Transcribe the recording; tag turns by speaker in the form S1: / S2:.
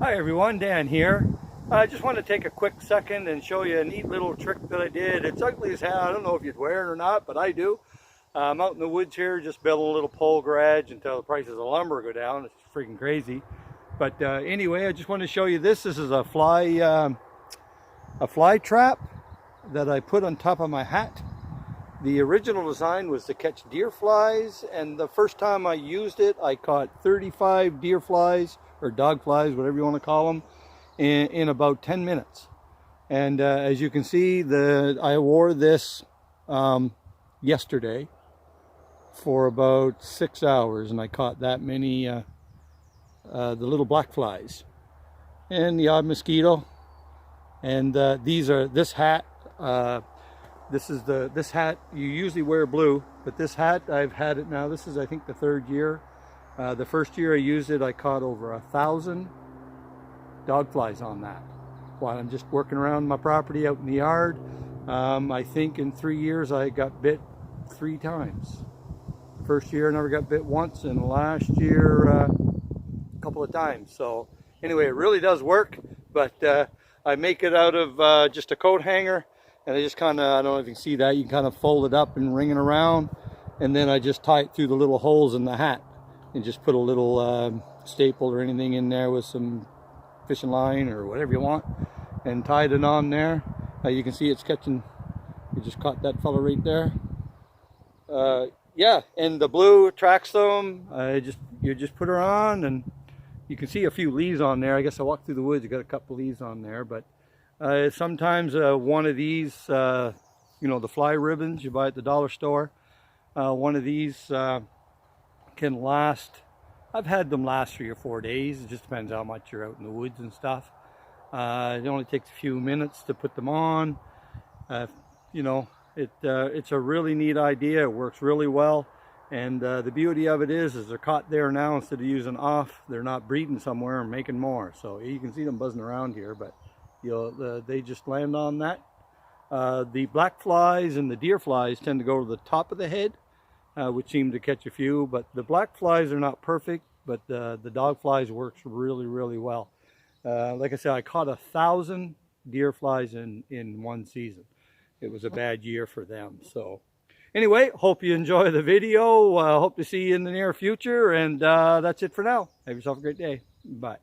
S1: Hi everyone, Dan here. I just want to take a quick second and show you a neat little trick that I did. It's ugly as hell. I don't know if you'd wear it or not, but I do. I'm out in the woods here just building a little pole garage until the prices of lumber go down. It's freaking crazy. But anyway, I just want to show you this. This is a fly trap that I put on top of my hat. The original design was to catch deer flies, and the first time I used it, I caught 35 deer flies, or dog flies, whatever you want to call them, in about 10 minutes. And as you can see, I wore this yesterday for about 6 hours, and I caught that many the little black flies and the odd mosquito. And this hat. This hat, you usually wear blue, but this hat, I've had it now. This is, I think, the third year. The first year I used it, I caught over 1,000 dog flies on that while I'm just working around my property out in the yard. I think in 3 years I got bit 3 times. First year I never got bit once, and last year a couple of times. So anyway, it really does work, but I make it out of just a coat hanger. And I just kind of, I don't know if you can see that, you can kind of fold it up and ring it around. And then I just tie it through the little holes in the hat and just put a little staple or anything in there with some fishing line or whatever you want, and tied it on there. You can see it's catching, you just caught that fella right there. Yeah, and the blue attracts them. You just put her on, and you can see a few leaves on there. I guess I walked through the woods, you got a couple leaves on there, but sometimes one of these, you know, the fly ribbons you buy at the dollar store, one of these can last, I've had them last 3 or 4 days. It just depends how much you're out in the woods and stuff. It only takes a few minutes to put them on. You know, it's a really neat idea. It works really well. And the beauty of it is they're caught there now. Instead of using off, they're not breeding somewhere and making more. So you can see them buzzing around here, but they just land on that. The black flies and the deer flies tend to go to the top of the head, which seem to catch a few, but the black flies are not perfect, but the dog flies works really, really well. Like I said, I caught 1,000 deer flies in one season. It was a bad year for them. So anyway, hope you enjoy the video. Hope to see you in the near future, and that's it for now. Have yourself a great day. Bye.